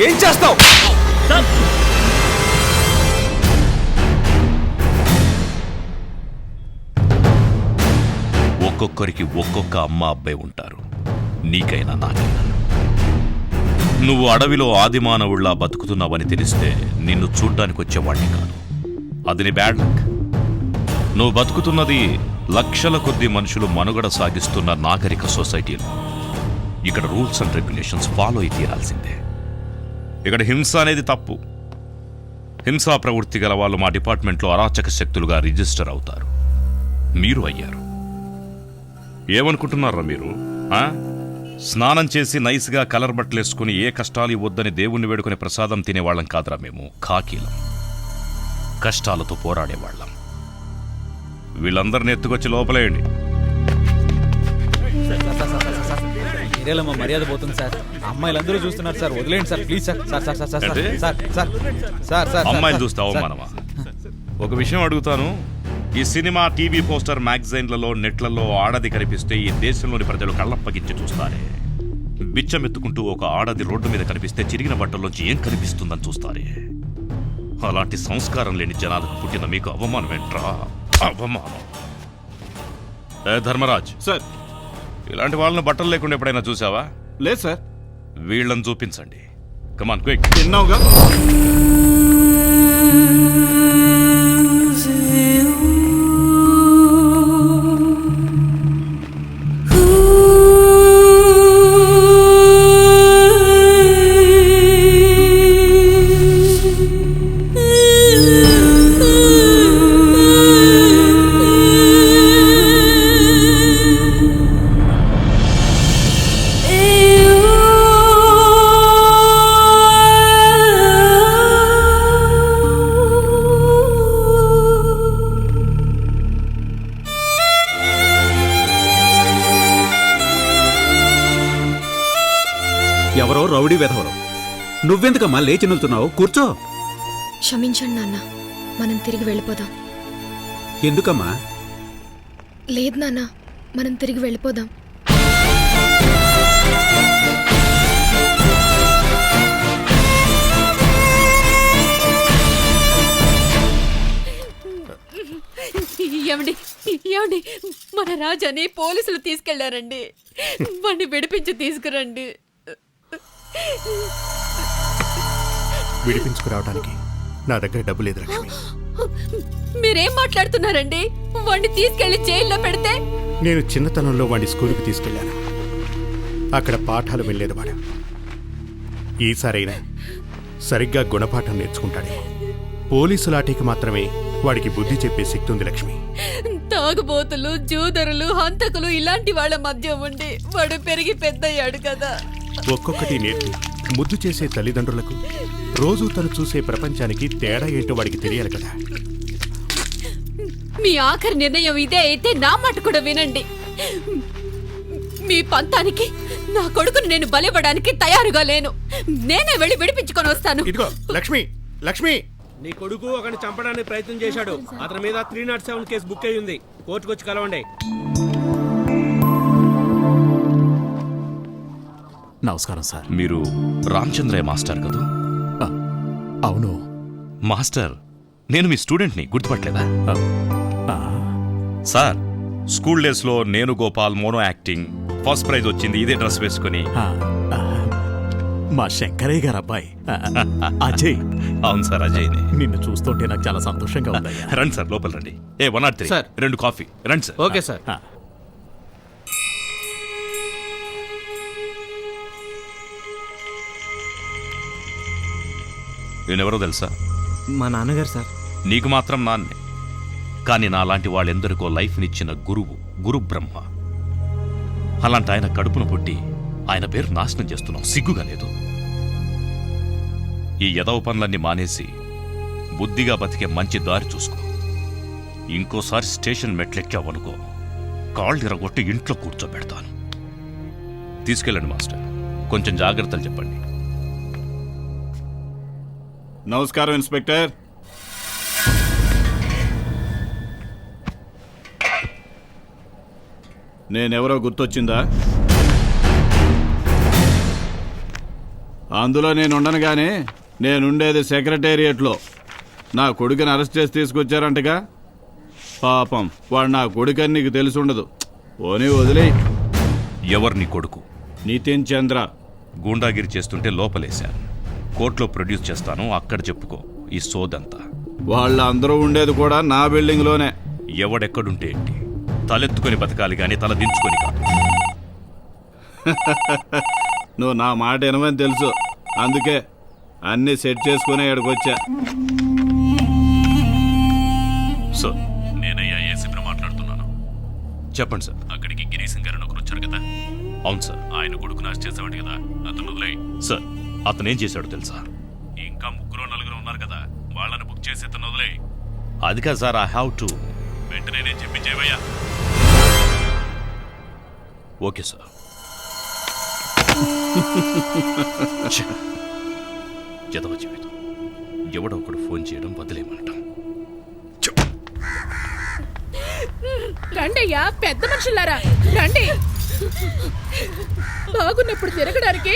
ఏం చేస్తావు? ఒక్కొక్కరికి ఒక్కొక్క అమ్మ అబ్బాయి ఉంటారు. నీకైనా నాకైనా. నువ్వు అడవిలో ఆదిమానవుళ్లా బతుకుతున్నావని తెలిస్తే నిన్ను చూడ్డానికి వచ్చేవాడిని కాదు. అది నీ బ్యాడ్ లక్. నువ్వు బతుకుతున్నది లక్షల కొద్ది మనుషులు మనుగడ సాగిస్తున్న నాగరిక సొసైటీలో. ఇక్కడ రూల్స్ అండ్ రెగ్యులేషన్స్ ఫాలో అయి తీరాల్సిందే. ఇక్కడ హింస అనేది తప్పు. హింసా ప్రవృత్తి గల వాళ్ళు మా డిపార్ట్మెంట్లో అరాచక శక్తులుగా రిజిస్టర్ అవుతారు. మీరు అయ్యారు. ఏమనుకుంటున్నారా మీరు? స్నానం చేసి నైస్గా కలర్ బట్టలేసుకుని ఏ కష్టాలు ఇవ్వద్దని దేవుణ్ణి వేడుకునే ప్రసాదం తినేవాళ్ళం కాదురా మేము. ఖాకీలం. కష్టాలతో పోరాడేవాళ్ళం. వీళ్ళందరినీ ఎత్తుకొచ్చి లోపలేయండి. ఏరియాలో మర్యాద పోతుంది సార్. అమ్మాయిలందరూ చూస్తున్నారు సార్. వదిలేండి sir please sir. Sir sir sir sir sir sir sir అమ్మాయిలు చూస్తే అవమానమా? ఒక విషయం అడుగుతాను. ఈ సినిమా, టీవీ పోస్టర్, మ్యాగజైన్లలో, నెట్లలో ఆడది కనిపిస్తే ఈ దేశంలోని ప్రజలు కళ్ళప్పగించి చూస్తారే. బిచ్చమెత్తుకుంటూ ఒక ఆడది రోడ్డు మీద కనిపిస్తే చిరిగిన బట్టల్లోంచి ఏం కనిపిస్తుందని చూస్తారే. అలాంటి సంస్కారం లేని జనాలకు పుట్టిన మీకు అవమానం ఏంట్రా? అవమానం. ధర్మరాజ్ సార్, ఇలాంటి వాళ్ళని బట్టలు లేకుండా ఎప్పుడైనా చూసావా? లేదు సార్. వీళ్ళని చూపించండి. Come on quick. తిన్నావుగా. ఎవరో రౌడీ వెధవరు. నువ్వెందుకమ్మా లేచి నిల్చున్నావు? కూర్చో. క్షమించండి నాన్న, మనం తిరిగి వెళ్ళిపోదాం. ఎందుకమ్మా? లేదు నాన్న, మనం తిరిగి వెళ్ళిపోదాం. ఏమండి ఏమండి, మన రాజాని పోలీసులు తీసుకెళ్లారండి. వాడిని విడిపించి తీసుకురండి. విడిపించుకురావడానికి నా దగ్గర డబ్బు లేదు లక్ష్మి. మీరేం మాట్లాడుతున్నారండి? వాడిని తీసుకెళ్లి జైల్లో పెడితే? నేను చిన్నతనంలో వాడి స్కూల్కి తీసుకెళ్లాను. అక్కడ పాఠాలు వెళ్ళేది వాడు. ఈసారైనా సరిగ్గా గుణపాఠం నేర్చుకుంటాడే. పోలీసు లాఠీకి మాత్రమే వాడికి బుద్ధి చెప్పే శక్తి ఉంది లక్ష్మి. తాగుబోతులు, జూదరులు, హంతకులు ఇలాంటి వాళ్ళ మధ్య ఉండి వాడు పెరిగి పెద్దయ్యాడు కదా. ఒక్కొక్కటి నేర్పి ముద్దు చేసే తల్లిదండ్రులకు రోజు తను చూసే ప్రపంచానికి తేడా ఏంటో వాడికి తెలియాలి కదా. మీ ఆఖరి నిర్ణయం ఇదే అయితే నా మాట కూడా వినండి. మీ పంతానికి నా కొడుకును నేను బలివ్వడానికి తయారుగా లేను. నేనే వెళ్ళి విడిపించుకొని వస్తాను. ఇదిగో లక్ష్మి, లక్ష్మి. నీ కొడుకు ఒకని చంపడానికి ప్రయత్నం చేశాడు. అతని మీద 307 కేసు బుక్ అయి ఉంది. కోర్టుకొచ్చి కలవండి. నమస్కారం సార్. మీరు రామచంద్రయ్య మాస్టర్ కదా? అవును మాస్టర్, నేను మీ స్టూడెంట్ని, గుర్తుపట్టలేదా? సార్, స్కూల్ డేస్లో నేను Gopal mono acting first prize వచ్చింది ఇదే డ్రెస్ వేసుకుని. మా శంకరయ్య గారు అబ్బాయి అజయ్. అవును సార్, అజయ్ని. నిన్ను చూస్తుంటే నాకు చాలా సంతోషంగా ఉందయ్యా. రండి సార్, లోపల రండి. 103 సార్. 2 కాఫీ. రండి సార్. Okay sir. నేనెవరో తెలుసా? మా నాన్నగారు సార్. నీకు మాత్రం నాన్నే, కానీ నాలాంటి వాళ్ళెందరికో లైఫ్నిచ్చిన గురువు, గురు బ్రహ్మ. అలాంటి ఆయన కడుపును పుట్టి ఆయన పేరు నాశనం చేస్తున్నావు. సిగ్గుగా లేదు? ఈ ఎదవ పనులన్నీ మానేసి బుద్ధిగా బతికే మంచి దారి చూసుకో. ఇంకోసారి స్టేషన్ మెట్లెక్కావనుకో, కాళ్ళు ఇరగొట్టి ఇంట్లో కూర్చోబెడతాను. తీసుకెళ్ళండి మాస్టర్. కొంచెం జాగ్రత్తలు చెప్పండి. నమస్కారం ఇన్స్పెక్టర్. నేనెవరో గుర్తొచ్చిందా? అందులో నేను ఉండను కానీ నేనుండేది సెక్రటేరియట్లో. నా కొడుకుని అరెస్ట్ చేసి తీసుకొచ్చారంటగా. పాపం వాడు నా కొడుకని నీకు తెలుసుండదు. పోనీ వదిలేయ్. ఎవరు నీ కొడుకు? నితిన్ చంద్ర. గూండాగిరి చేస్తుంటే లోపలేశాను. కోర్టులో ప్రొడ్యూస్ చేస్తాను, అక్కడ చెప్పుకో ఈ సోదంతా. వాళ్ళందరూ ఉండేది కూడా నా బిల్డింగ్లోనే. ఎవడెక్కడుంటే ఏంటి, తలెత్తుకొని బతకాలి కానీ తల దించుకొని కాదు. నువ్వు నా మాట వినమని తెలుసు, అందుకే అన్నీ సెట్ చేసుకునే ఇక్కడికి వచ్చా. సార్, నేనయ్యా ఏసీపీ మాట్లాడుతున్నాను. చెప్పండి సార్. అక్కడికి గిరీశం గారు ఒకరు వచ్చారు కదా? అవును సార్, ఆయన కొడుకు నాశ చేసేవాడు కదా, అతను వదిలేయి. సార్, అతను ఏం చేశాడు తెలుసా? ఇంకా 3-4 ఉన్నారు కదా, వాళ్ళని బుక్ చేసి అతను వదిలేయి. అది కాదు సార్, ఐ హ్యావ్ టు. వెంటనే నేను చెప్పించేవయ్యా. Okay sir. జతవ జీవితం. ఎవడో ఒకడు ఫోన్ చేయడం వదిలేయమంటాం. రండయ్యా, పెద్ద మనుషులారా రండి. బాగున్నప్పుడు తిరగడానికి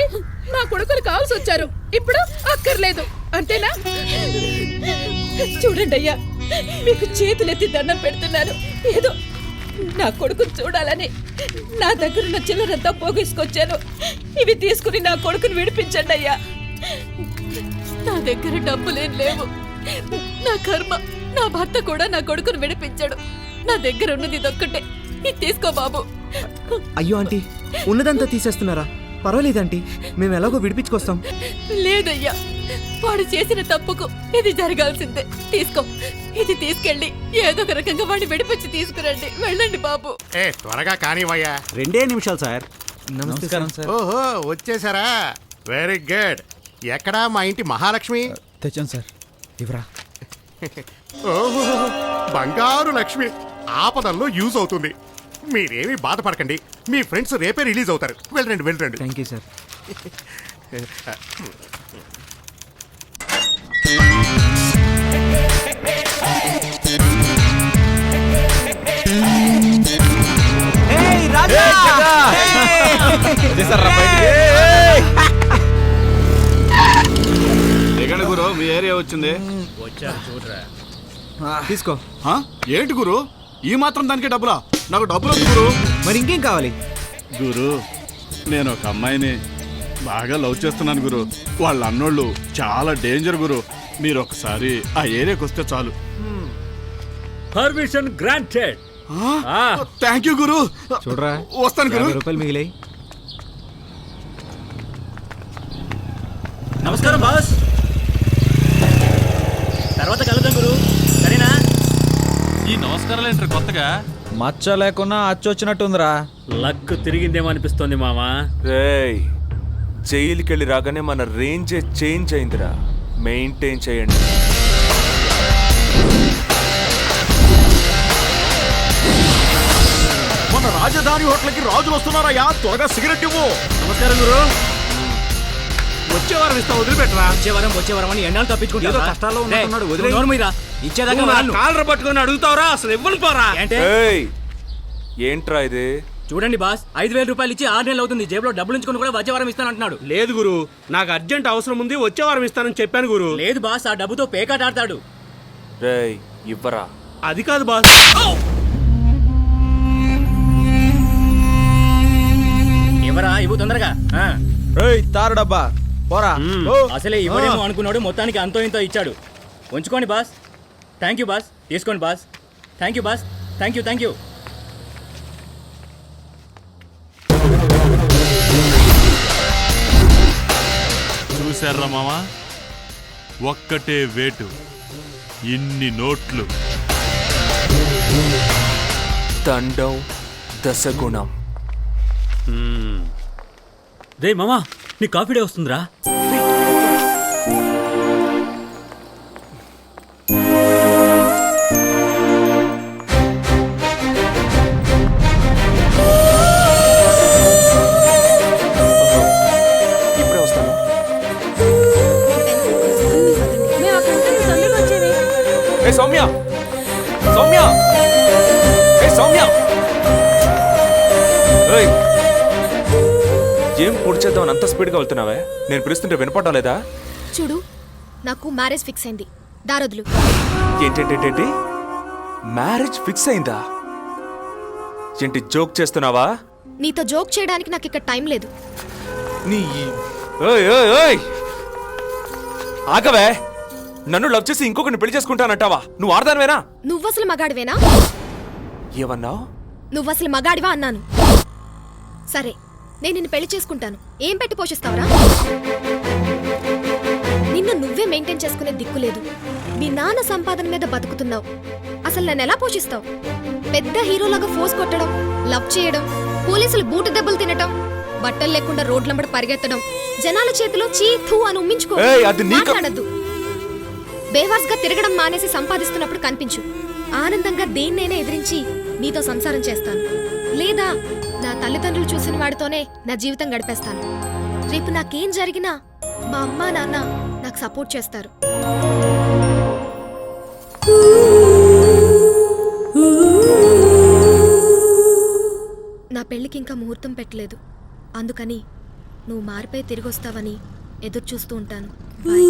మా కొడుకులు కావాల్సి వచ్చారు, ఇప్పుడు అక్కర్లేదు అంతేనా? చూడండి అయ్యా, మీకు చేతులెత్తి దండం పెడుతున్నాను. ఏదో నా కొడుకుని చూడాలని నా దగ్గరున్న చిల్లరంతా పోగేసుకొచ్చాను. ఇవి తీసుకుని నా కొడుకుని విడిపించండి అయ్యా. నా దగ్గర డబ్బులేం లేవు. నా కర్మ, నా భర్త కూడా నా కొడుకును విడిపించాడు. నా దగ్గర ఉన్నది ఇదొక్కటే. ఇది తీసుకో బాబు. అయ్యో ఆంటీ, ఉన్నదంతా తీసేస్తున్నారా? పర్వాలేదంటీ, మేము ఎలాగో విడిపించుకొస్తాం. లేదయ్యా, వాడు చేసిన తప్పుకు ఇది జరగాల్సిందే. తీసుకో, ఇది తీసుకెళ్ళి ఏదో ఒక రకంగా వాడిని విడిపించి తీసుకురండి. వెళ్ళండి బాబు. త్వరగా కానివయ్యా. 2 నిమిషాలు సార్. నమస్కారం సార్. ఓహో, వచ్చేసారా? Very good. ఎక్కడా మా ఇంటి మహాలక్ష్మి? తెచ్చాను సార్, ఇవరా. ఓహో, బంగారు లక్ష్మి. ఆపదల్లో యూజ్ అవుతుంది. మీరేమీ బాధపడకండి, మీ ఫ్రెండ్స్ రేపే రిలీజ్ అవుతారు. వెళ్ళండి వెళ్ళండి. Thank you sir. ఎక్కడ గురు మీ ఏరియా వచ్చింది? తీసుకో. ఏంటి గురు, ఈ మాత్రం దానికి డబ్బులా? నాకు డబ్బులు వద్దు గురు. మరి ఇంకేం కావాలి? గురు, నేను ఒక అమ్మాయిని బాగా లవ్ చేస్తున్నాను గురు. వాళ్ళ అన్నోళ్ళు చాలా డేంజర్ గురు. మీరు ఒకసారి ఆ ఏరియాకి వస్తే చాలు. Permission granted. థ్యాంక్ యూ గురు. చూడరా, వస్తాను గురు. 50 రూపాయలు మిగిలాయి. నమస్కారం బాస్. తర్వాత కలుద్దాం గురు, సరేనా? ఈ నమస్కారాలు ఏంటారు కొత్తగా? మచ్చ లేకున్నా అచ్చొచ్చినట్టుందిరా. లక్ తిరిగిందేమో అనిపిస్తోంది మామా. రేయ్, జైలుకి వెళ్ళి రాగానే మన రేంజే చేంజ్ అయిందిరా. మెయింటైన్ చేయండి. మన రాజధాని హోటల్కి రాజులు వస్తున్నారయ్యా, త్వరగా సిగరెట్ ఇవ్వు. నమస్కారం గురు. వచ్చే వారం ఇస్తా, వదిలిపెట్టరా. వచ్చే వారం అని ఎండాలు తప్పించుకుంటా. కష్టాల్లో ఉన్నట్టున్నాడు, వదిలేయ్. ఇచ్చేదాకా కాలర్ పట్టుకొని అడుగుతావరా? అసలు ఇవ్వను పోరా. ఏయ్, ఏంట్రా ఇది? చూడండి బాస్, 5000 రూపాయలు ఇచ్చి 6 నెలలు అవుతుంది. జేబులో డబ్బులు ఉంచుకొని కూడా వచ్చే వారం ఇస్తానంటున్నాడు. లేదు గురు, నాకు అర్జెంట్ అవసరం ఉంది, వచ్చే వారం ఇస్తానని చెప్పాను గురు. లేదు బాస్, ఆ డబ్బుతో పేకాట ఆడతాడు. రేయ్, ఇవ్వరా. అది కాదు బాస్. ఎవరా ఇవ్వు తొందరగా. రేయ్, తారు డబ్బా పోరా. అసలే ఇవ్వడేమో అనుకున్నాడు, మొత్తానికి అంతో ఇంతో ఇచ్చాడు. ఉంచుకోండి బాస్. Thank you boss. తీసుకోండి boss. Thank you boss. Thank you, thank you. చూశారా మామా, ఒక్కటే వేటు, ఇన్ని నోట్లు. దండం దశగుణం. రే మామా, నీ కాఫీ డే వస్తుందిరా. ఇప్పుడే వస్తాను. ఏ సౌమ్య, సౌమ్య, ఏ సౌమ్య. ఏం పొడి చేద్దామని అంత స్పీడ్గా వెళ్తున్నావే? నేను పిలుస్తుంటే వినపడడం లేదా? చూడు, నాకు మ్యారేజ్ ఫిక్స్ అయింది. దారొద్దులు. ఏంటేంటేంటి? మ్యారేజ్ ఫిక్స్ అయిందా? ఏంటి జోక్ చేస్తున్నావా? నీతో జోక్ చేయడానికి నాకు ఇక్కడ టైం లేదు. నీ ఓయ్ ఓయ్ ఓయ్ ఆగవే! నన్ను లవ్ చేసి ఇంకొకరిని పెళ్లి చేసుకుంటానంటావా? నువ్వు ఆడదానివేనా? నువ్వసలు మగాడివేనా? ఏమన్నావు? నువ్వసలు మగాడివా అన్నాను. సరే, నేను నిన్ను పెళ్లి చేసుకుంటాను. ఏం పెట్టి పోషిస్తావురా? నిన్ను నువ్వే మెయింటైన్ చేసుకునే దిక్కు లేదు. మీ నాన్న సంపాదన మీద బతుకుతున్నావు. అసలు నన్ను ఎలా పోషిస్తావు? పెద్ద హీరోలాగా ఫోర్స్ కొట్టడం, లవ్ చేయడం, పోలీసులు బూటు దెబ్బలు తినటం, బట్టలు లేకుండా రోడ్లంబడి పరిగెత్తడం, జనాల చేతిలో చీథూ అని ఉమ్మించుకో. మాట్లాడద్దు. బేవాస్ గా తిరగడం మానేసి సంపాదిస్తున్నప్పుడు కనిపించు. ఆనందంగా దేన్నైనా ఎదిరించి నీతో సంసారం చేస్తాను. లేదా నా తల్లిదండ్రులు చూసిన వాడితోనే నా జీవితం గడిపేస్తాను. రేపు నాకేం జరిగినా మా అమ్మా నాన్న నాకు సపోర్ట్ చేస్తారు. నా పెళ్లికి ఇంకా ముహూర్తం పెట్టలేదు. అందుకని నువ్వు మారిపోయి తిరిగి వస్తావని ఎదురు చూస్తూ ఉంటాను. బాయ్.